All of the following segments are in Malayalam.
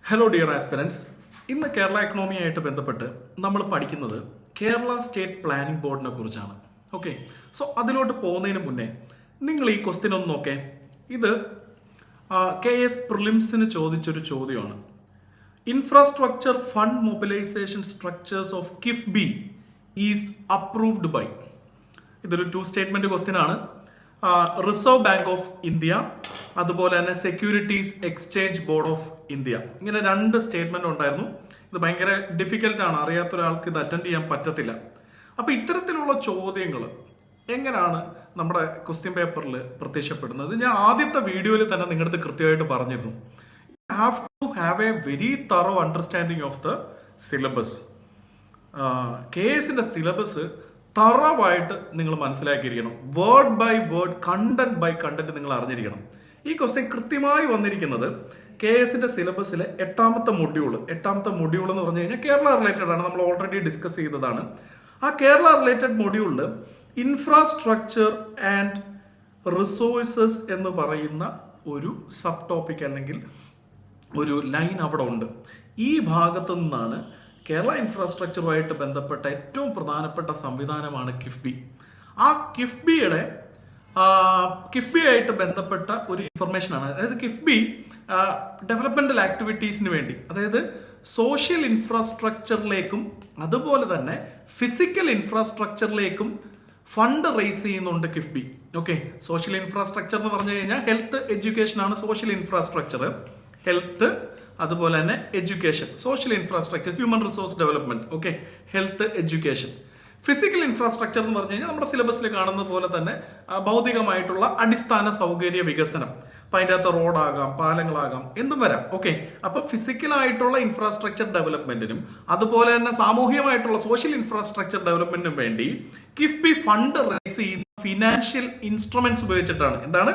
Hello dear aspirants. ഇന്ന് കേരള എക്കണോമിയായിട്ട് ബന്ധപ്പെട്ട് നമ്മൾ പഠിക്കുന്നത് കേരള സ്റ്റേറ്റ് പ്ലാനിംഗ് ബോർഡിനെ കുറിച്ചാണ്. ഓക്കെ, സോ അതിലോട്ട് പോകുന്നതിന് മുന്നേ നിങ്ങൾ ഈ ക്വസ്റ്റ്യൻ ഒന്ന് നോക്കേ. ഇത് KS പ്രിലിംസിന് ചോദിച്ചൊരു ചോദ്യമാണ്. Infrastructure fund mobilization structures of KIIFB is approved by. ഇതൊരു 2 സ്റ്റേറ്റ്മെന്റ് ക്വസ്റ്റ്യൻ ആണ്. റിസർവ് ബാങ്ക് ഓഫ് ഇന്ത്യ, അതുപോലെ തന്നെ Securities Exchange Board of India. ഇങ്ങനെ 2 സ്റ്റേറ്റ്മെന്റ് ഉണ്ടായിരുന്നു. ഇത് ഭയങ്കര ഡിഫിക്കൽട്ടാണ്, അറിയാത്ത ഒരാൾക്ക് ഇത് അറ്റൻഡ് ചെയ്യാൻ പറ്റത്തില്ല. അപ്പോൾ ഇത്തരത്തിലുള്ള ചോദ്യങ്ങൾ എങ്ങനെയാണ് നമ്മുടെ ക്വസ്റ്റ്യൻ പേപ്പറിൽ പ്രത്യക്ഷപ്പെടുന്നത്? ഞാൻ ആദ്യത്തെ വീഡിയോയിൽ തന്നെ നിങ്ങളുടെ കൃത്യമായിട്ട് പറഞ്ഞിരുന്നു. You have to have a very thorough understanding of the syllabus. KSന്റെ സിലബസ് തറവായിട്ട് നിങ്ങൾ മനസ്സിലാക്കിയിരിക്കണം. Word by word, content by content നിങ്ങൾ അറിഞ്ഞിരിക്കണം. ഈ ക്വസ്റ്റ്യൻ കൃത്യമായി വന്നിരിക്കുന്നത് KSന്റെ സിലബസിലെ 8ാമത്തെ മൊഡ്യൂൾ എന്ന് പറഞ്ഞു കഴിഞ്ഞാൽ കേരള റിലേറ്റഡ് ആണ്. നമ്മൾ ഓൾറെഡി ഡിസ്കസ് ചെയ്തതാണ്. ആ കേരള റിലേറ്റഡ് മൊഡ്യൂളിൽ ഇൻഫ്രാസ്ട്രക്ചർ ആൻഡ് റിസോഴ്സസ് എന്ന് പറയുന്ന ഒരു സബ് ടോപ്പിക് അല്ലെങ്കിൽ ഒരു ലൈൻ അവിടെ ഉണ്ട്. ഈ ഭാഗത്തു നിന്നാണ് കേരള ഇൻഫ്രാസ്ട്രക്ചറുമായിട്ട് ബന്ധപ്പെട്ട ഏറ്റവും പ്രധാനപ്പെട്ട സംവിധാനമാണ് കിഫ്ബി. ആ കിഫ്ബിയായിട്ട് ബന്ധപ്പെട്ട ഒരു ഇൻഫർമേഷനാണ്. അതായത് കിഫ്ബി ഡെവലപ്മെന്റൽ ആക്ടിവിറ്റീസിന് വേണ്ടി, അതായത് സോഷ്യൽ ഇൻഫ്രാസ്ട്രക്ചറിലേക്കും അതുപോലെ തന്നെ ഫിസിക്കൽ ഇൻഫ്രാസ്ട്രക്ചറിലേക്കും ഫണ്ട് റേസ് ചെയ്യുന്നുണ്ട് കിഫ്ബി. ഓക്കെ, സോഷ്യൽ ഇൻഫ്രാസ്ട്രക്ചർ എന്ന് പറഞ്ഞു കഴിഞ്ഞാൽ ഹെൽത്ത് എഡ്യൂക്കേഷൻ ആണ് സോഷ്യൽ ഇൻഫ്രാസ്ട്രക്ചർ. ഹെൽത്ത്, അതുപോലെ തന്നെ education, social infrastructure, human resource development. Okay, health, education. Physical infrastructure എന്ന് പറഞ്ഞു കഴിഞ്ഞാൽ നമ്മുടെ സിലബസിൽ കാണുന്ന പോലെ തന്നെ ഭൗതികമായിട്ടുള്ള അടിസ്ഥാന സൗകര്യ വികസനം. അപ്പം അതിൻ്റെ അകത്ത് റോഡാകാം, പാലങ്ങളാകാം, എന്തും വരാം. ഓക്കെ, അപ്പം ഫിസിക്കലായിട്ടുള്ള ഇൻഫ്രാസ്ട്രക്ചർ ഡെവലപ്മെന്റിനും അതുപോലെ തന്നെ സാമൂഹികമായിട്ടുള്ള സോഷ്യൽ ഇൻഫ്രാസ്ട്രക്ചർ ഡെവലപ്മെന്റിനും വേണ്ടി കിഫ്ബി ഫണ്ട് റേസ് ചെയ്യുന്ന ഫിനാൻഷ്യൽ ഇൻസ്ട്രുമെന്റ്സ് ഉപയോഗിച്ചിട്ടാണ്. എന്താണ്?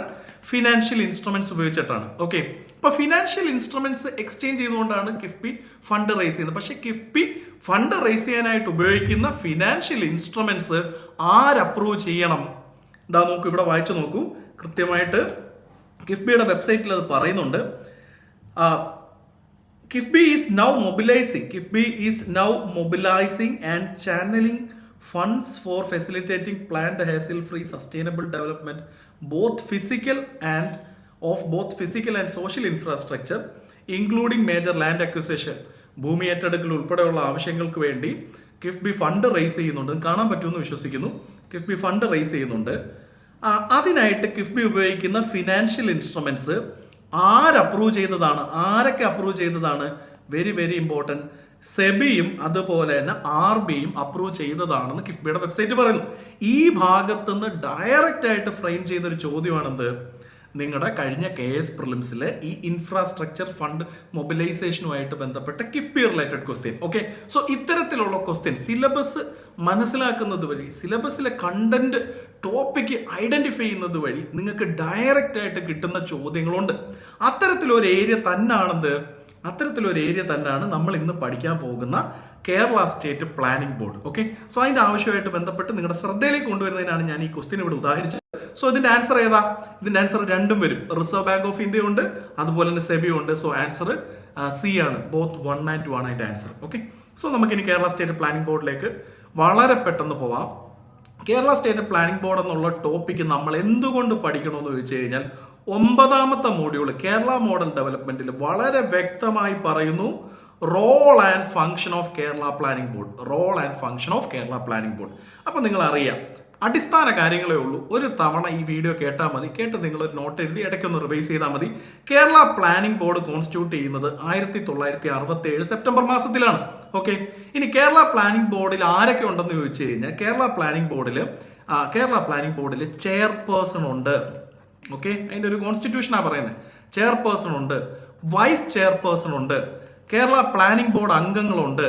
ഫിനാൻഷ്യൽ ഇൻസ്ട്രുമെന്റ്സ് ഉപയോഗിച്ചിട്ടാണ്. ഓക്കെ, അപ്പൊ ഫിനാൻഷ്യൽ ഇൻസ്ട്രുമെന്റ്സ് എക്സ്ചേഞ്ച് ചെയ്തുകൊണ്ടാണ് കിഫ്ബി ഫണ്ട് റേസ് ചെയ്യുന്നത്. പക്ഷെ കിഫ്ബി ഫണ്ട് റേസ് ചെയ്യാനായിട്ട് ഉപയോഗിക്കുന്ന ഫിനാൻഷ്യൽ ഇൻസ്ട്രുമെന്റ്സ് അപ്രൂവ് ചെയ്യണം? എന്താ നോക്കൂ, ഇവിടെ വായിച്ചു നോക്കൂ. കൃത്യമായിട്ട് കിഫ്ബിയുടെ വെബ്സൈറ്റിൽ അത് പറയുന്നുണ്ട്. KIIFB is now mobilising and channelling funds for facilitating planned hassle-free sustainable development both physical and social infrastructure including major land acquisition. ഭൂമി ഏറ്റെടുക്കൽ ഉൾപ്പെടെയുള്ള ആവശ്യങ്ങൾക്ക് വേണ്ടി കിഫ്ബി ഫണ്ട് റേസ് ചെയ്യുന്നുണ്ട്. കാണാൻ പറ്റുമെന്ന് വിശ്വസിക്കുന്നു. കിഫ്ബി ഫണ്ട് റേസ് ചെയ്യുന്നുണ്ട്. അതിനായിട്ട് കിഫ്ബി ഉപയോഗിക്കുന്ന ഫിനാൻഷ്യൽ ഇൻസ്ട്രുമെന്റ്സ് അപ്രൂവ് ചെയ്തതാണ്? ആരൊക്കെ അപ്രൂവ് ചെയ്തതാണ്? Very very important. സെബിയും അതുപോലെ തന്നെ RBയും അപ്രൂവ് ചെയ്തതാണെന്ന് കിഫ്ബിയുടെ വെബ്സൈറ്റ് പറയുന്നു. ഈ ഭാഗത്തുനിന്ന് ഡയറക്റ്റ് ആയിട്ട് ഫ്രെയിം ചെയ്തൊരു ചോദ്യമാണെന്ത്? നിങ്ങളുടെ കഴിഞ്ഞ KS പ്രിലിംസിലെ ഈ ഇൻഫ്രാസ്ട്രക്ചർ ഫണ്ട് മൊബിലൈസേഷനുമായിട്ട് ബന്ധപ്പെട്ട KIIFB related question. Okay, so ഇത്തരത്തിലുള്ള ക്വസ്റ്റ്യൻ സിലബസ് മനസ്സിലാക്കുന്നത് വഴി, സിലബസിലെ കണ്ടന്റ് ടോപ്പിക്ക് ഐഡന്റിഫൈ ചെയ്യുന്നത് വഴി നിങ്ങൾക്ക് ഡയറക്റ്റ് ആയിട്ട് കിട്ടുന്ന ചോദ്യങ്ങളുണ്ട്. അത്തരത്തിലൊരു ഏരിയ തന്നെയാണ് നമ്മൾ ഇന്ന് പഠിക്കാൻ പോകുന്ന Kerala state planning board. Okay, so അതിന്റെ ആവശ്യമായിട്ട് ബന്ധപ്പെട്ട് നിങ്ങളുടെ ശ്രദ്ധയിലേക്ക് കൊണ്ടുവരുന്നതിനാണ് ഞാൻ ഈ ക്വസ്റ്റ്യൻ ഇവിടെ ഉദാഹരിച്ചത്. സോ ഇതിന്റെ ആൻസർ ഏതാ? ഇതിന്റെ ആൻസർ രണ്ടും വരും. റിസർവ് ബാങ്ക് ഓഫ് ഇന്ത്യ ഉണ്ട്, അതുപോലെ തന്നെ സെബി ഉണ്ട്. സോ ആൻസർ C ആണ്. ബോത്ത് 1 and 2 ആണ് അതിന്റെ ആൻസർ. ഓക്കെ, സോ നമുക്കിനി കേരള സ്റ്റേറ്റ് പ്ലാനിംഗ് ബോർഡിലേക്ക് വളരെ പെട്ടെന്ന് പോവാം. കേരള സ്റ്റേറ്റ് പ്ലാനിംഗ് ബോർഡ് എന്നുള്ള ടോപ്പിക്ക് നമ്മൾ എന്തുകൊണ്ട് പഠിക്കണമെന്ന് ചോദിച്ചു കഴിഞ്ഞാൽ 9ാമത്തെ മോഡ്യൂൾ കേരള മോഡൽ ഡെവലപ്മെന്റിൽ വളരെ വ്യക്തമായി പറയുന്നു role and function of Kerala Planning Board. അപ്പൊ നിങ്ങൾ അറിയാം, അടിസ്ഥാന കാര്യങ്ങളേ ഉള്ളൂ. ഒരു തവണ ഈ വീഡിയോ കേട്ടാൽ മതി. കേട്ട് നിങ്ങൾ ഒരു നോട്ട് എഴുതി ഇടയ്ക്കൊന്ന് റിവൈസ് ചെയ്താൽ മതി. കേരള പ്ലാനിംഗ് ബോർഡ് കോൺസ്റ്റിറ്റ്യൂട്ട് ചെയ്യുന്നത് 1967 സെപ്റ്റംബർ മാസത്തിലാണ്. ഓക്കെ, ഇനി കേരള പ്ലാനിംഗ് ബോർഡിൽ ആരൊക്കെ ഉണ്ടെന്ന് ചോദിച്ചു കഴിഞ്ഞാൽ കേരള പ്ലാനിംഗ് ബോർഡിൽ ചെയർപേഴ്സൺ ഉണ്ട്. ഓക്കെ, അതിന്റെ ഒരു കോൺസ്റ്റിറ്റ്യൂഷനാണ് പറയുന്നത്. ചെയർപേഴ്സൺ ഉണ്ട്, വൈസ് ചെയർപേഴ്സൺ ഉണ്ട്, കേരള പ്ലാനിംഗ് ബോർഡ് അംഗങ്ങളുണ്ട്,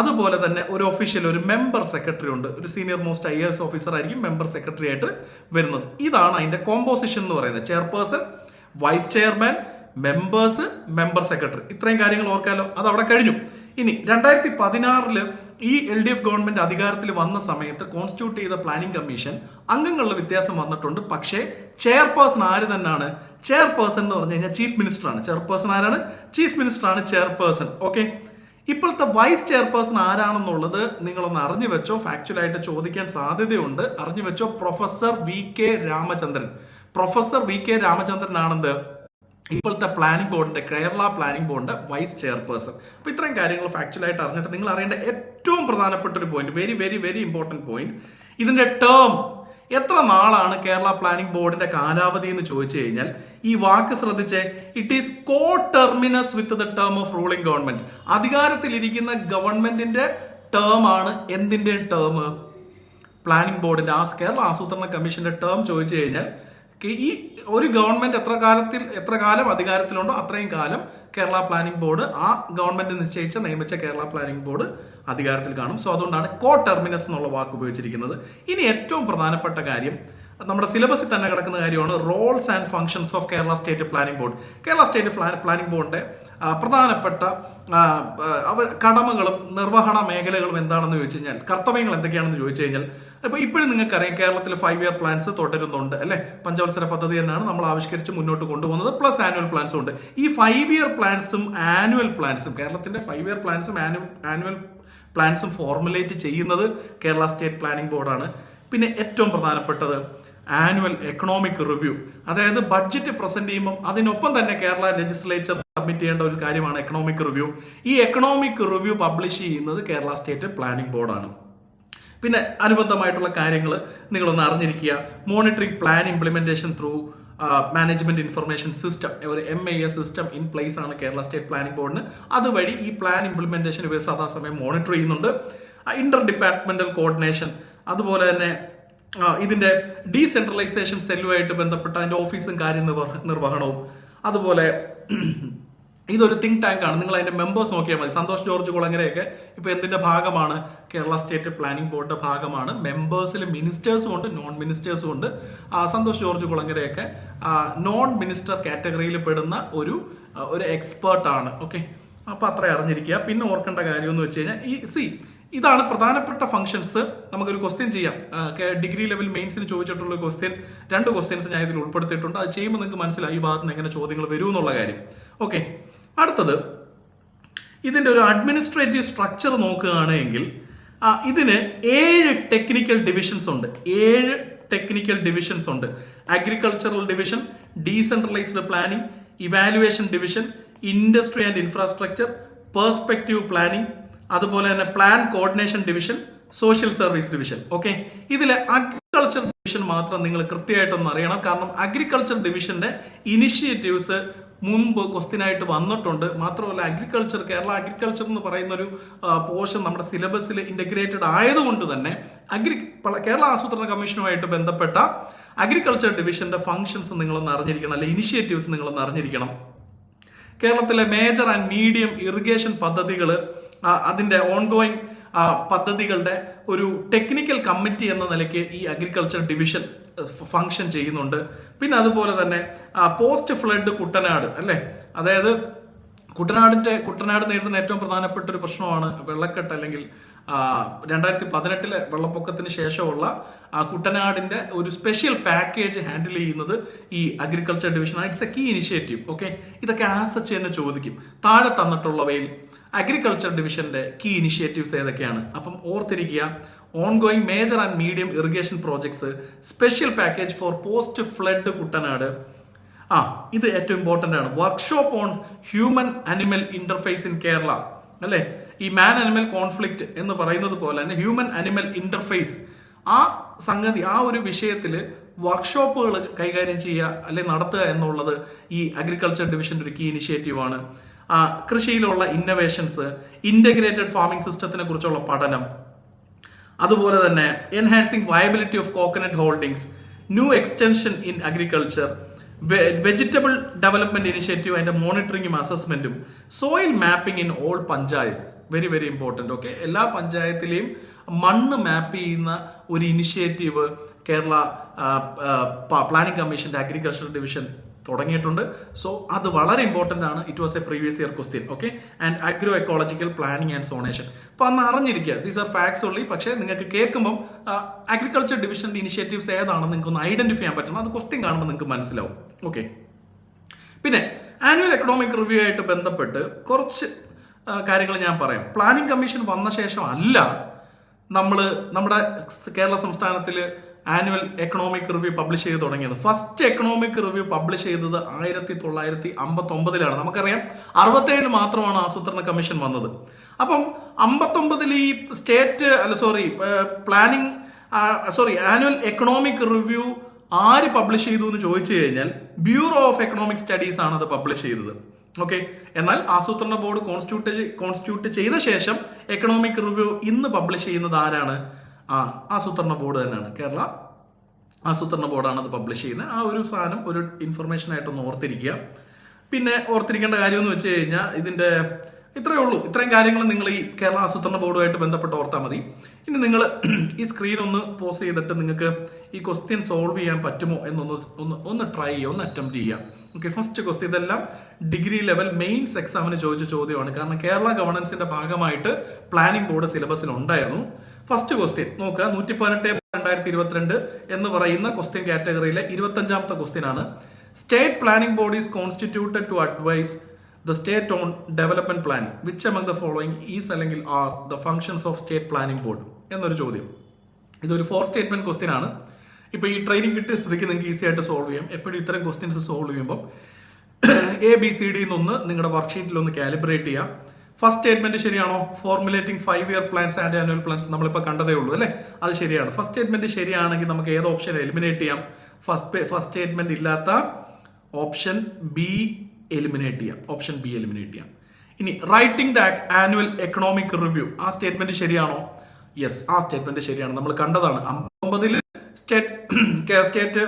അതുപോലെ തന്നെ ഒരു ഒഫീഷ്യൽ, ഒരു മെമ്പർ സെക്രട്ടറി ഉണ്ട്. ഒരു സീനിയർ മോസ്റ്റ് IAS ഓഫീസർ ആയിരിക്കും മെമ്പർ സെക്രട്ടറി ആയിട്ട് വരുന്നത്. ഇതാണ് അതിന്റെ കോമ്പോസിഷൻ എന്ന് പറയുന്നത്. Chairperson, vice chairman, members, member secretary. ഇത്രയും കാര്യങ്ങൾ ഓർക്കാമല്ലോ. അത് അവിടെ കഴിഞ്ഞു. ഇനി 2016 ഈ LDF ഗവൺമെന്റ് അധികാരത്തിൽ വന്ന സമയത്ത് കോൺസ്റ്റിറ്റ്യൂട്ട് ചെയ്ത പ്ലാനിംഗ് കമ്മീഷൻ അംഗങ്ങളുടെ വ്യത്യാസം വന്നിട്ടുണ്ട്. പക്ഷേ ചെയർപേഴ്സൺ ആര് തന്നെയാണ്? ചെയർപേഴ്സൺ എന്ന് പറഞ്ഞു കഴിഞ്ഞാൽ ചീഫ് മിനിസ്റ്റർ ആണ്. ചെയർപേഴ്സൺ ആരാണ്? ചീഫ് മിനിസ്റ്റർ ആണ് ചെയർപേഴ്സൺ. ഓക്കെ, ഇപ്പോഴത്തെ വൈസ് ചെയർപേഴ്സൺ ആരാണെന്നുള്ളത് നിങ്ങളൊന്ന് അറിഞ്ഞു വെച്ചോ, ഫാക്ച്വലായിട്ട് ചോദിക്കാൻ സാധ്യതയുണ്ട്. അറിഞ്ഞു വെച്ചോ, professor V K Ramachandran. Professor V K Ramachandran ആണെന്ത് ഇപ്പോഴത്തെ പ്ലാനിംഗ് ബോർഡിന്റെ, കേരള പ്ലാനിംഗ് ബോർഡിന്റെ വൈസ് ചെയർപേഴ്സൺ. അപ്പോൾ ഇത്രയും കാര്യങ്ങൾ ഫാക്ച്വലായിട്ട് അറിഞ്ഞിട്ട് നിങ്ങൾ അറിയേണ്ട ഏറ്റവും പ്രധാനപ്പെട്ട ഒരു point, very very very important point, ഇതിന്റെ ടേം എത്ര നാളാണ് കേരള പ്ലാനിംഗ് ബോർഡിന്റെ കാലാവധി എന്ന് ചോദിച്ചു കഴിഞ്ഞാൽ ഈ വാക്ക് ശ്രദ്ധിച്ചേ, it is coterminous with the term of ruling government. അധികാരത്തിലിരിക്കുന്ന ഗവൺമെന്റിന്റെ ടേം ആണ് എന്തിന്റെ ടേം? പ്ലാനിംഗ് ബോർഡിന്റെ, കേരള ആസൂത്രണ കമ്മീഷന്റെ ടേം ചോദിച്ചു കഴിഞ്ഞാൽ ഈ ഒരു ഗവൺമെന്റ് എത്ര കാലം അധികാരത്തിലുണ്ടോ അത്രയും കാലം കേരള പ്ലാനിംഗ് ബോർഡ്, ആ ഗവൺമെന്റ് നിയമിച്ച കേരള പ്ലാനിംഗ് ബോർഡ് അധികാരത്തിൽ കാണും. സോ അതുകൊണ്ടാണ് കോ ടെർമിനസ് എന്നുള്ള വാക്ക് ഉപയോഗിച്ചിരിക്കുന്നത്. ഇനി ഏറ്റവും പ്രധാനപ്പെട്ട കാര്യം, നമ്മുടെ സിലബസിൽ തന്നെ കിടക്കുന്ന കാര്യമാണ് roles and functions of Kerala state planning board. Kerala state planning ബോർഡിന്റെ പ്രധാനപ്പെട്ട കടമകളും നിർവഹണ മേഖലകളും എന്താണെന്ന് ചോദിച്ചു കഴിഞ്ഞാൽ, കർത്തവ്യങ്ങൾ എന്തൊക്കെയാണെന്ന് ചോദിച്ചു കഴിഞ്ഞാൽ, അപ്പോൾ ഇപ്പോഴും നിങ്ങൾക്കറിയാം കേരളത്തിൽ 5 ഇയർ പ്ലാൻസ് തുടരുന്നുണ്ട് അല്ലെ. പഞ്ചവത്സര പദ്ധതി തന്നെയാണ് നമ്മൾ ആവിഷ്കരിച്ച് മുന്നോട്ട് കൊണ്ടുപോകുന്നത്, പ്ലസ് ആനുവൽ പ്ലാൻസും ഉണ്ട്. ഈ 5 ഇയർ പ്ലാൻസും ആനുവൽ പ്ലാൻസും, കേരളത്തിന്റെ 5 ഇയർ പ്ലാൻസും ആനുവൽ പ്ലാൻസും ഫോർമുലേറ്റ് ചെയ്യുന്നത് കേരള സ്റ്റേറ്റ് പ്ലാനിംഗ് ബോർഡാണ്. പിന്നെ ഏറ്റവും പ്രധാനപ്പെട്ടത് ആനുവൽ എക്കണോമിക് റിവ്യൂ, അതായത് ബഡ്ജറ്റ് പ്രസന്റ് ചെയ്യുമ്പോൾ അതിനൊപ്പം തന്നെ കേരള ലെജിസ്ലേച്ചർ സബ്മിറ്റ് ചെയ്യേണ്ട ഒരു കാര്യമാണ് എക്കണോമിക് റിവ്യൂ. ഈ എക്കണോമിക് റിവ്യൂ പബ്ലിഷ് ചെയ്യുന്നത് കേരള സ്റ്റേറ്റ് പ്ലാനിംഗ് ബോർഡാണ്. പിന്നെ അനുബന്ധമായിട്ടുള്ള കാര്യങ്ങൾ നിങ്ങളൊന്ന് അറിഞ്ഞിരിക്കുക. Monitoring plan implementation through management information system, ഒരു MIS സിസ്റ്റം ഇൻ പ്ലേസ് ആണ് കേരള സ്റ്റേറ്റ് പ്ലാനിംഗ് ബോർഡിന്. അതുവഴി ഈ പ്ലാൻ ഇംപ്ലിമെന്റേഷൻ ഇവർ സദാസമയം മോണിറ്റർ ചെയ്യുന്നുണ്ട്. ഇന്റർ ഡിപ്പാർട്ട്മെന്റൽ കോർഡിനേഷൻ, അതുപോലെ തന്നെ ഇതിന്റെ ഡീസെൻട്രലൈസേഷൻ സെല്ലുമായിട്ട് ബന്ധപ്പെട്ട അതിന്റെ ഓഫീസും കാര്യനിർവഹണവും, അതുപോലെ ഇതൊരു തിങ്ക് ടാങ്ക് ആണ്. നിങ്ങൾ അതിന്റെ മെമ്പേഴ്സ് നോക്കിയാൽ മതി. സന്തോഷ് ജോർജ് കുളങ്ങരയൊക്കെ ഇപ്പൊ എന്തിന്റെ ഭാഗമാണ്? കേരള സ്റ്റേറ്റ് പ്ലാനിംഗ് ബോർഡിന്റെ ഭാഗമാണ്. മെമ്പേഴ്സിൽ മിനിസ്റ്റേഴ്സും ഉണ്ട്, നോൺ മിനിസ്റ്റേഴ്സും ഉണ്ട്. സന്തോഷ് ജോർജ് കുളങ്ങരയൊക്കെ നോൺ മിനിസ്റ്റർ കാറ്റഗറിയിൽ പെടുന്ന ഒരു എക്സ്പേർട്ടാണ്. ഓക്കെ, അപ്പൊ അത്ര അറിഞ്ഞിരിക്കുക. പിന്നെ ഓർക്കേണ്ട കാര്യം എന്ന് വെച്ച് കഴിഞ്ഞാൽ ഇതാണ് പ്രധാനപ്പെട്ട ഫംഗ്ഷൻസ്. നമുക്കൊരു ക്വസ്റ്റ്യൻ ചെയ്യാം. ഡിഗ്രി ലെവൽ മെയിൻസിന് ചോദിച്ചിട്ടുള്ള ക്വസ്റ്റ്യൻ, 2 ക്വസ്റ്റ്യൻസ് ഞാൻ ഇതിൽ ഉൾപ്പെടുത്തിയിട്ടുണ്ട്. അത് ചെയ്യുമ്പോൾ നിങ്ങൾക്ക് മനസ്സിലായി ഈ ഭാഗത്ത് നിന്ന് എങ്ങനെ ചോദ്യങ്ങൾ വരും എന്നുള്ള കാര്യം. ഓക്കെ, അടുത്തത് ഇതിന്റെ ഒരു അഡ്മിനിസ്ട്രേറ്റീവ് സ്ട്രക്ചർ നോക്കുകയാണെങ്കിൽ ഇതിന് 7 ടെക്നിക്കൽ ഡിവിഷൻസ് ഉണ്ട്. 7 ടെക്നിക്കൽ ഡിവിഷൻസ് ഉണ്ട്. Agricultural division, decentralised planning, evaluation division, industry and infrastructure, perspective planning, അതുപോലെ തന്നെ plan coordination division, social service division. Okay, ഇതിലെ അഗ്രികൾച്ചർ ഡിവിഷൻ മാത്രം നിങ്ങൾ കൃത്യമായിട്ടൊന്ന് അറിയണം. കാരണം അഗ്രികൾച്ചർ ഡിവിഷന്റെ ഇനിഷ്യേറ്റീവ്സ് മുൻപ് ക്വസ്റ്റ്യൻ ആയിട്ട് വന്നിട്ടുണ്ട്. മാത്രമല്ല കേരള അഗ്രികൾച്ചർ എന്ന് പറയുന്ന ഒരു പോർഷൻ നമ്മുടെ സിലബസിൽ ഇന്റഗ്രേറ്റഡ് ആയതുകൊണ്ട് തന്നെ കേരള ആസൂത്രണ കമ്മീഷനുമായിട്ട് ബന്ധപ്പെട്ട അഗ്രികൾച്ചർ ഡിവിഷന്റെ ഫംഗ്ഷൻസ് നിങ്ങളൊന്ന് അറിഞ്ഞിരിക്കണം, അല്ലെ ഇനിഷ്യേറ്റീവ്സ് നിങ്ങളൊന്ന് അറിഞ്ഞിരിക്കണം. കേരളത്തിലെ മേജർ ആൻഡ് മീഡിയം ഇറിഗേഷൻ പദ്ധതികൾ, അതിന്റെ ഓൺഗോയിങ് പദ്ധതികളുടെ ഒരു ടെക്നിക്കൽ കമ്മിറ്റി എന്ന നിലയ്ക്ക് ഈ അഗ്രികൾച്ചർ ഡിവിഷൻ ഫംഗ്ഷൻ ചെയ്യുന്നുണ്ട്. പിന്നെ അതുപോലെ തന്നെ പോസ്റ്റ് ഫ്ലഡ് കുട്ടനാട് അല്ലേ, അതായത് കുട്ടനാട് നേരിടുന്ന ഏറ്റവും പ്രധാനപ്പെട്ട ഒരു പ്രശ്നമാണ് വെള്ളക്കെട്ട്, അല്ലെങ്കിൽ 2018 വെള്ളപ്പൊക്കത്തിന് ശേഷമുള്ള കുട്ടനാടിന്റെ ഒരു സ്പെഷ്യൽ പാക്കേജ് ഹാൻഡിൽ ചെയ്യുന്നത് ഈ അഗ്രികൾച്ചർ ഡിവിഷനാണ്. It's a key initiative. Okay, ഇതൊക്കെ ആസച്ച് തന്നെ ചോദിക്കും. താഴെ തന്നിട്ടുള്ളവയിൽ അഗ്രികൾച്ചർ ഡിവിഷന്റെ കീ ഇനിഷ്യേറ്റീവ്സ് ഏതൊക്കെയാണ്? അപ്പം ഓർത്തിരിക്കുക, ongoing major and medium irrigation projects, special package for post flood Kuttanad. ഇത് ഏറ്റവും ഇമ്പോർട്ടന്റ് ആണ്. Workshop on human animal interface in Kerala അല്ലെ. ഈ മാൻ അനിമൽ കോൺഫ്ലിക്റ്റ് എന്ന് പറയുന്നത് പോലെ തന്നെ ഹ്യൂമൻ അനിമൽ ഇന്റർഫേസ്, ആ ഒരു വിഷയത്തിൽ വർക്ക്ഷോപ്പുകൾ കൈകാര്യം ചെയ്യുക അല്ലെ നടത്തുക എന്നുള്ളത് ഈ അഗ്രികൾച്ചർ ഡിവിഷന്റെ ഒരു കീ ഇനിഷ്യേറ്റീവ് ആണ്. കൃഷിയിലുള്ള ഇന്നവേഷൻസ്, ഇന്റഗ്രേറ്റഡ് ഫാമിംഗ് സിസ്റ്റത്തിനെ കുറിച്ചുള്ള പഠനം, അതുപോലെ തന്നെ enhancing viability of coconut holdings, new extension in agriculture, vegetable development initiative അതിന്റെ മോണിറ്ററിംഗും അസസ്മെന്റും, soil mapping in all panchayats, very very important. Okay, എല്ലാ പഞ്ചായത്തിലെയും മണ്ണ് മാപ്പ് ചെയ്യുന്ന ഒരു ഇനിഷ്യേറ്റീവ് കേരള പ്ലാനിംഗ് കമ്മീഷന്റെ അഗ്രികൾച്ചർ ഡിവിഷൻ തുടങ്ങിയിട്ടുണ്ട്. സോ അത് വളരെ ഇമ്പോർട്ടന്റ് ആണ്. It was a previous year question. Okay, and agro ecological planning and zonation. അപ്പോൾ അന്ന് അറിഞ്ഞിരിക്കുക, ദീസ് ആർ ഫാക്ട്സ് ഉള്ളി. പക്ഷേ നിങ്ങൾക്ക് കേൾക്കുമ്പോൾ അഗ്രികൾച്ചർ ഡിവിഷന്റെ ഇനിഷ്യേറ്റീവ്സ് ഏതാണെന്ന് നിങ്ങൾക്ക് ഒന്ന് ഐഡന്റിഫൈ ചെയ്യാൻ പറ്റണം. അത് ക്വസ്റ്റ്യൻ കാണുമ്പോൾ നിങ്ങൾക്ക് മനസ്സിലാവും. ഓക്കെ. പിന്നെ ആനുവൽ എക്കണോമിക് റിവ്യൂ ആയിട്ട് ബന്ധപ്പെട്ട് കുറച്ച് കാര്യങ്ങൾ ഞാൻ പറയാം. പ്ലാനിംഗ് കമ്മീഷൻ വന്ന ശേഷം അല്ല നമ്മുടെ കേരള സംസ്ഥാനത്തിൽ ആനുവൽ എക്കണോമിക് റിവ്യൂ പബ്ലിഷ് ചെയ്ത് തുടങ്ങിയത്. ഫസ്റ്റ് എക്കണോമിക് റിവ്യൂ പബ്ലിഷ് ചെയ്തത് 1959 നമുക്കറിയാം 67 മാത്രമാണ് ആസൂത്രണ കമ്മീഷൻ വന്നത്. അപ്പം 59 ഈ ആനുവൽ എക്കണോമിക് റിവ്യൂ ആര് പബ്ലിഷ് ചെയ്തു എന്ന് ചോദിച്ചു കഴിഞ്ഞാൽ ബ്യൂറോ ഓഫ് എക്കണോമിക് സ്റ്റഡീസ് ആണ് അത് പബ്ലിഷ് ചെയ്തത്. ഓക്കെ, എന്നാൽ ആസൂത്രണ ബോർഡ് കോൺസ്റ്റിറ്റ്യൂട്ട് ചെയ്ത ശേഷം എക്കണോമിക് റിവ്യൂ ഇന്ന് പബ്ലിഷ് ചെയ്യുന്നത് ആരാണ്? ആസൂത്രണ ബോർഡ് തന്നെയാണ്. കേരള ആസൂത്രണ ബോർഡാണ് അത് പബ്ലിഷ് ചെയ്യുന്നത്. ആ ഒരു സാധനം ഒരു ഇൻഫർമേഷൻ ആയിട്ടൊന്ന് ഓർത്തിരിക്കുക. പിന്നെ ഓർത്തിരിക്കേണ്ട കാര്യം എന്ന് വെച്ച് കഴിഞ്ഞാൽ ഇതിൻ്റെ ഇത്രയേ ഉള്ളൂ. ഇത്രയും കാര്യങ്ങൾ നിങ്ങൾ ഈ കേരള ആസൂത്രണ ബോർഡുമായിട്ട് ബന്ധപ്പെട്ട് ഓർത്താൽ മതി. ഇനി നിങ്ങൾ ഈ സ്ക്രീൻ ഒന്ന് പോസ് ചെയ്തിട്ട് നിങ്ങൾക്ക് ഈ ക്വസ്റ്റ്യൻ സോൾവ് ചെയ്യാൻ പറ്റുമോ എന്നൊന്ന് ട്രൈ ചെയ്യുക, ഒന്ന് അറ്റംപ്റ്റ് ചെയ്യാം. ഓക്കെ, ഫസ്റ്റ് ക്വസ്റ്റ്യൻ ഇതെല്ലാം ഡിഗ്രി ലെവൽ മെയിൻസ് എക്സാമിന് ചോദിച്ച ചോദ്യമാണ്. കാരണം കേരള ഗവർണൻസിന്റെ ഭാഗമായിട്ട് പ്ലാനിംഗ് ബോർഡ് സിലബസിൽ ഉണ്ടായിരുന്നു. ഫസ്റ്റ് ക്വസ്റ്റ്യൻ നോക്കുക, 118/2022 എന്ന് പറയുന്ന ക്വസ്റ്റ്യൻ കാറ്റഗറിയിലെ 25ാമത്തെ ക്വസ്റ്റ്യൻ ആണ്. State planning board is constituted to advise the state on development planning which among the following is അല്ലെങ്കിൽ are the functions of state planning board എന്നൊരു ചോദ്യം. ഇതൊരു 4 സ്റ്റേറ്റ്മെന്റ് ക്വസ്റ്റ്യൻ ആണ്. ഇപ്പോൾ ഈ ട്രെയിനിങ് കിട്ടിയ സ്ഥിതിക്ക് നിങ്ങൾക്ക് ഈസി ആയിട്ട് സോൾവ് ചെയ്യാം. എപ്പോഴും ഇത്തരം ക്വസ്റ്റ്യൻസ് സോൾവ് ചെയ്യുമ്പോൾ ABCD എന്നൊന്ന് നിങ്ങളുടെ വർക്ക്ഷീറ്റിൽ ഒന്ന് കാലിബ്രേറ്റ് ചെയ്യാം. ഫസ്റ്റ് സ്റ്റേറ്റ്മെന്റ് ശരിയാണോ? Formulating 5-year plans and annual plans നമ്മളിപ്പോൾ കണ്ടതേ ഉള്ളൂ അല്ലേ? അത് ശരിയാണ്. ഫസ്റ്റ് സ്റ്റേറ്റ്മെന്റ് ശരിയാണെങ്കിൽ നമുക്ക് ഏത് ഓപ്ഷൻ എലിമിനേറ്റ് ചെയ്യാം? ഫസ്റ്റ് സ്റ്റേറ്റ്മെന്റ് ഇല്ലാത്ത ഓപ്ഷൻ ബി എലിമിനേറ്റ് ചെയ്യാം. ഇനി writing the annual economic review, ആ സ്റ്റേറ്റ്മെന്റ് ശരിയാണോ? യെസ്, ആ സ്റ്റേറ്റ്മെന്റ് ശരിയാണ്. നമ്മൾ കണ്ടതാണ്. 59 സ്റ്റേറ്റ്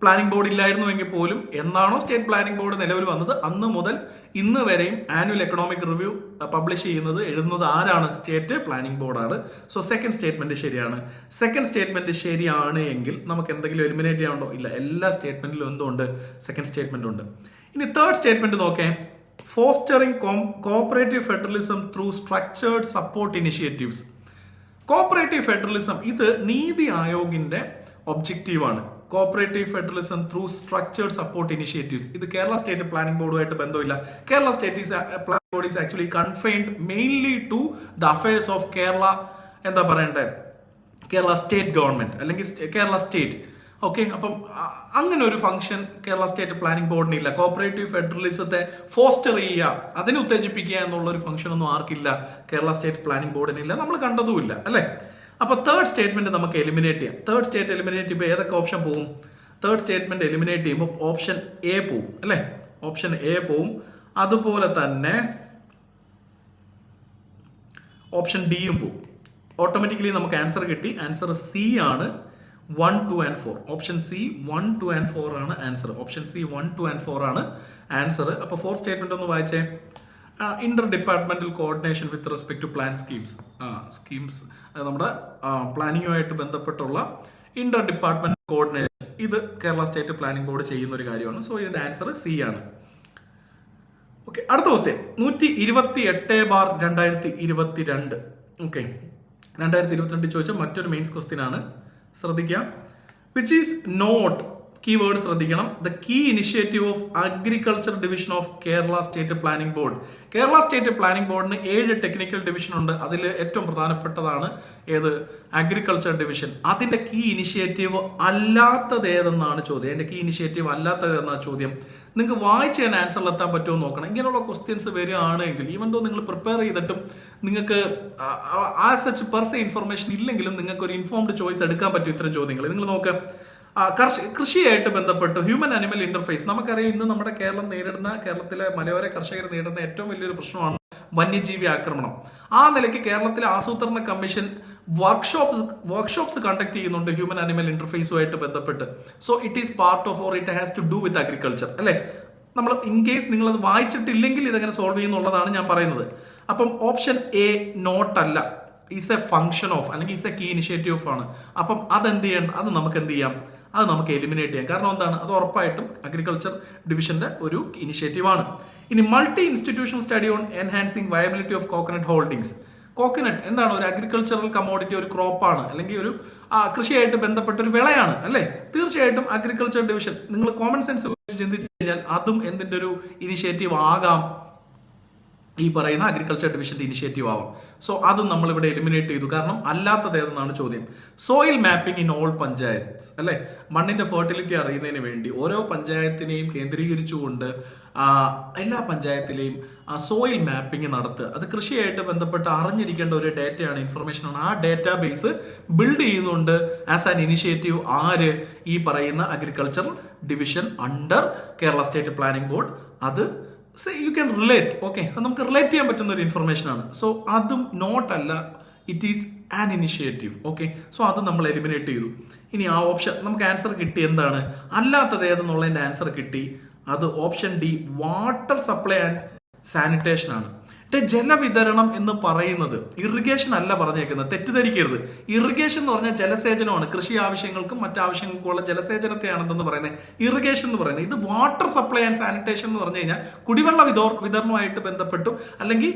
പ്ലാനിംഗ് ബോർഡ് ഇല്ലായിരുന്നുവെങ്കിൽ പോലും എന്നാണോ സ്റ്റേറ്റ് പ്ലാനിംഗ് ബോർഡ് നിലവിൽ വന്നത് അന്ന് മുതൽ ഇന്ന് വരെയും ആനുവൽ എക്കണോമിക് റിവ്യൂ പബ്ലിഷ് എഴുതുന്നത് ആരാണ്? സ്റ്റേറ്റ് പ്ലാനിംഗ് ബോർഡാണ്. സോ സെക്കൻഡ് സ്റ്റേറ്റ്മെന്റ് ശരിയാണ്. സെക്കൻഡ് സ്റ്റേറ്റ്മെന്റ് ശരിയാണ് എങ്കിൽ നമുക്ക് എന്തെങ്കിലും എലിമിനേറ്റ് ചെയ്യാനുണ്ടോ? ഇല്ല, എല്ലാ സ്റ്റേറ്റ്മെന്റിലും എന്തുണ്ട്? സെക്കൻഡ് സ്റ്റേറ്റ്മെന്റ് ഉണ്ട്. ഇനി തേർഡ് സ്റ്റേറ്റ്മെന്റ് നോക്കേ, fostering cooperative federalism through structured support initiatives. Cooperative federalism ഇത് നീതി ആയോഗിന്റെ ഒബ്ജക്റ്റീവാണ്. Cooperative federalism through structured support initiatives. ഇത് കേരള സ്റ്റേറ്റ് പ്ലാനിംഗ് ബോർഡുമായിട്ട് ബന്ധമില്ല. Kerala state planning board is actually confined mainly to the affairs of Kerala, എന്താ പറയണ്ടേ, കേരള സ്റ്റേറ്റ് ഗവൺമെന്റ് അല്ലെങ്കിൽ കേരള സ്റ്റേറ്റ്. ഓക്കെ, അപ്പം അങ്ങനെ ഒരു ഫംഗ്ഷൻ കേരള സ്റ്റേറ്റ് പ്ലാനിംഗ് ബോർഡിനില്ല. കോഓപ്പറേറ്റീവ് ഫെഡറലിസത്തെ ഫോസ്റ്റർ ചെയ്യുക, അതിനെ ഉത്തേജിപ്പിക്കുക എന്നുള്ള ഒരു ഫംഗ്ഷൻ ഒന്നും ആർക്കില്ല? കേരള സ്റ്റേറ്റ് പ്ലാനിംഗ് ബോർഡിനില്ല. നമ്മൾ കണ്ടതുമില്ല അല്ലേ? അപ്പൊ തേർഡ് സ്റ്റേറ്റ്മെന്റ് നമുക്ക് എലിമിനേറ്റ് ചെയ്യാം. തേർഡ് സ്റ്റേറ്റ് എലിമിനേറ്റ് ചെയ്യുമ്പോൾ ഏതൊക്കെ ഓപ്ഷൻ പോവും? തേർഡ് സ്റ്റേറ്റ്മെന്റ് എലിമിനേറ്റ് ചെയ്യുമ്പോൾ ഓപ്ഷൻ എ പോവും അല്ലേ? ഓപ്ഷൻ എ പോവും. അതുപോലെ തന്നെ ഓപ്ഷൻ ഡിയും പോവും. ഓട്ടോമാറ്റിക്കലി നമുക്ക് ആൻസർ കിട്ടി. ആൻസർ സി ആണ്. 1, 2 and 4. ഓപ്ഷൻ സി 1, 2 and 4 ആണ് ആൻസർ. ഓപ്ഷൻ സി 1, 2 and 4 ആണ് ആൻസർ. അപ്പൊ ഫോർത്ത് സ്റ്റേറ്റ്മെന്റ് ഒന്ന് വായിച്ചേ. Inter departmental coordination with respect to plan schemes നമ്മുടെ പ്ലാനിങ്ങുമായിട്ട് ബന്ധപ്പെട്ടുള്ള ഇന്റർ ഡിപ്പാർട്ട്മെന്റൽ കോർഡിനേഷൻ ഇത് കേരള സ്റ്റേറ്റ് പ്ലാനിംഗ് ബോർഡ് ചെയ്യുന്ന ഒരു കാര്യമാണ്. സോ ഇതിന്റെ ആൻസർ സി ആണ്. ഓക്കെ, അടുത്ത ക്വസ്റ്റ്യൻ 128/2022. ഓക്കെ, 2022 ചോദിച്ച മറ്റൊരു മെയിൻസ് ക്വസ്റ്റ്യൻ ആണ്. ശ്രദ്ധിക്കാം. വിച്ച് ഈസ് നോട്ട്, കീവേഡ് ശ്രദ്ധിക്കണം, the key initiative of agriculture division of Kerala state planning board. Kerala state planning ബോർഡിന് 7 ടെക്നിക്കൽ ഡിവിഷൻ ഉണ്ട്. അതിൽ ഏറ്റവും പ്രധാനപ്പെട്ടതാണ് ഏത്? Agriculture division. അതിന്റെ കീ ഇനിഷ്യേറ്റീവ് അല്ലാത്തത് ഏതെന്നാണ് ചോദ്യം. അതിന്റെ കീ ഇനിഷ്യേറ്റീവ് അല്ലാത്തത് ഏതെന്നാണ് ചോദ്യം. നിങ്ങൾക്ക് വായിച്ച് ഞാൻ ആൻസറിൽ എത്താൻ പറ്റുമോ നോക്കണം. ഇങ്ങനെയുള്ള ക്വസ്റ്റ്യൻസ് വരികയാണെങ്കിൽ ഈവൻ ദോ നിങ്ങൾ പ്രിപ്പയർ ചെയ്തിട്ടും നിങ്ങൾക്ക് ആ സച്ച് പെർസെ ഇൻഫർമേഷൻ ഇല്ലെങ്കിലും നിങ്ങൾക്ക് ഒരു ഇൻഫോംഡ് ചോയ്സ് എടുക്കാൻ പറ്റും ഇത്തരം ചോദ്യങ്ങൾ. നിങ്ങൾ നോക്ക്, കൃഷിയായിട്ട് ബന്ധപ്പെട്ട് ഹ്യൂമൻ ആനിമൽ ഇന്റർഫേസ്. നമുക്കറിയാം ഇന്ന് നമ്മുടെ കേരളത്തിലെ മലയോര കർഷകർ നേരിടുന്ന ഏറ്റവും വലിയൊരു പ്രശ്നമാണ് വന്യജീവി ആക്രമണം. ആ നിലയ്ക്ക് കേരളത്തിലെ ആസൂത്രണ കമ്മീഷൻ വർക്ക്ഷോപ്സ് കണ്ടക്ട് ചെയ്യുന്നുണ്ട് ഹ്യൂമൻ ആനിമൽ ഇന്റർഫേസുമായിട്ട് ബന്ധപ്പെട്ട്. So it is part of or it has to do with agriculture അല്ലേ? നമ്മൾ ഇൻ കേസ് നിങ്ങളത് വായിച്ചിട്ടില്ലെങ്കിൽ ഇതെങ്ങനെ സോൾവ് ചെയ്യുന്നുള്ളതാണ് ഞാൻ പറയുന്നത്. അപ്പം ഓപ്ഷൻ എ നോട്ടല്ല, ഈസ് എ ഫംഗ്ഷൻ ഓഫ് അല്ലെങ്കിൽ is a key initiative of ആണ്. അപ്പം അതെന്ത് ചെയ്യണം? അത് നമുക്ക് എന്ത് ചെയ്യാം? അത് നമുക്ക് എലിമിനേറ്റ് ചെയ്യാം. കാരണം എന്താണ്? അത് ഉറപ്പായിട്ടും അഗ്രികൾച്ചർ ഡിവിഷന്റെ ഒരു ഇനിഷ്യേറ്റീവ് ആണ്. ഇനി multi institutional study on enhancing viability of coconut holdings. Coconut എന്താണ് ഒരു അഗ്രികൾച്ചറൽ കമോഡിറ്റി, ഒരു ക്രോപ്പാണ്, അല്ലെങ്കിൽ ഒരു കൃഷിയായിട്ട് ബന്ധപ്പെട്ട ഒരു വിളയാണ് അല്ലേ? തീർച്ചയായിട്ടും അഗ്രികൾച്ചർ ഡിവിഷൻ നിങ്ങൾ കോമൺ സെൻസ് ചിന്തിച്ചു കഴിഞ്ഞാൽ അതും എന്തിൻ്റെ ഒരു ഇനിഷ്യേറ്റീവ് ആകാം, ഈ പറയുന്ന അഗ്രികൾച്ചർ ഡിവിഷന്റെ ഇനിഷ്യേറ്റീവ് ആവാം. സോ അതും നമ്മളിവിടെ എലിമിനേറ്റ് ചെയ്തു. കാരണം അല്ലാത്തത് ഏതെന്നാണ് ചോദ്യം. Soil mapping in all panchayats അല്ലെ, മണ്ണിന്റെ ഫെർട്ടിലിറ്റി അറിയുന്നതിന് വേണ്ടി ഓരോ പഞ്ചായത്തിനെയും കേന്ദ്രീകരിച്ചുകൊണ്ട് എല്ലാ പഞ്ചായത്തിലെയും സോയിൽ മാപ്പിംഗ് നടത്തുക. അത് കൃഷിയായിട്ട് ബന്ധപ്പെട്ട് അറിഞ്ഞിരിക്കേണ്ട ഒരു ഡേറ്റയാണ്, ഇൻഫർമേഷനാണ്. ആ ഡേറ്റാ ബേസ് ബിൽഡ് ചെയ്യുന്നുണ്ട് ആസ് ആൻ ഇനിഷ്യേറ്റീവ് ആര്, ഈ പറയുന്ന agriculture division under Kerala state planning board. അത് യു ക്യാൻ റിലേറ്റ്, ഓക്കെ, അത് നമുക്ക് റിലേറ്റ് ചെയ്യാൻ പറ്റുന്ന ഒരു ഇൻഫർമേഷൻ ആണ്. സോ അതും നോട്ട് അല്ല, it is an initiative. Okay, so അത് നമ്മൾ എലിമിനേറ്റ് ചെയ്തു. ഇനി ആ ഓപ്ഷൻ നമുക്ക് ആൻസർ കിട്ടി, എന്താണ് അല്ലാത്തത് ഏതെന്നുള്ളതിന്റെ ആൻസർ കിട്ടി. അത് option D, water supply and sanitation ആണ്. ജലവിതരണം എന്ന് പറയുന്നത് ഇറിഗേഷൻ അല്ല പറഞ്ഞേക്കുന്നത്, തെറ്റിദ്ധരിക്കരുത്. ഇറിഗേഷൻ എന്ന് പറഞ്ഞാൽ ജലസേചനമാണ്, കൃഷി ആവശ്യങ്ങൾക്കും മറ്റാവശ്യങ്ങൾക്കുമുള്ള ജലസേചനത്തെയാണെന്ന് പറയുന്നത് ഇറിഗേഷൻ എന്ന് പറയുന്നത്. ഇത് വാട്ടർ സപ്ലൈ ആൻഡ് സാനിറ്റേഷൻ എന്ന് പറഞ്ഞു കഴിഞ്ഞാൽ കുടിവെള്ള വിതരണവുമായിട്ട് ബന്ധപ്പെട്ടും അല്ലെങ്കിൽ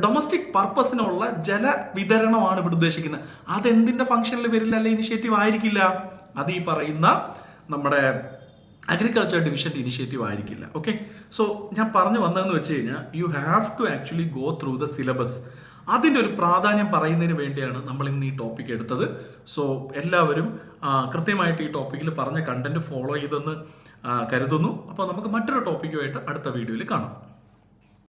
ഡൊമസ്റ്റിക് പർപ്പസിനുള്ള ജലവിതരണമാണ് ഇവിടെ ഉദ്ദേശിക്കുന്നത്. അതെന്തിന്റെ ഫംഗ്ഷനിൽ വരില്ല, അല്ലെ ഇനിഷ്യേറ്റീവ് ആയിരിക്കില്ല. അത് ഈ പറയുന്ന നമ്മുടെ അഗ്രികൾച്ചർ ഡിവിഷൻ്റെ ഇനിഷ്യേറ്റീവ് ആയിരിക്കില്ല. ഓക്കെ, സോ ഞാൻ പറഞ്ഞു വന്നതെന്ന് വെച്ച് കഴിഞ്ഞാൽ you have to actually go through the syllabus. അതിൻ്റെ ഒരു പ്രാധാന്യം പറയുന്നതിന് വേണ്ടിയാണ് നമ്മൾ ഇന്ന് ഈ ടോപ്പിക് എടുത്തത്. സോ എല്ലാവരും കൃത്യമായിട്ട് ഈ ടോപ്പിക്കിൽ പറഞ്ഞ കണ്ടന്റ് ഫോളോ ചെയ്തെന്ന് കരുതുന്നു. അപ്പോൾ നമുക്ക് മറ്റൊരു ടോപ്പിക്കുമായിട്ട് അടുത്ത വീഡിയോയിൽ കാണാം.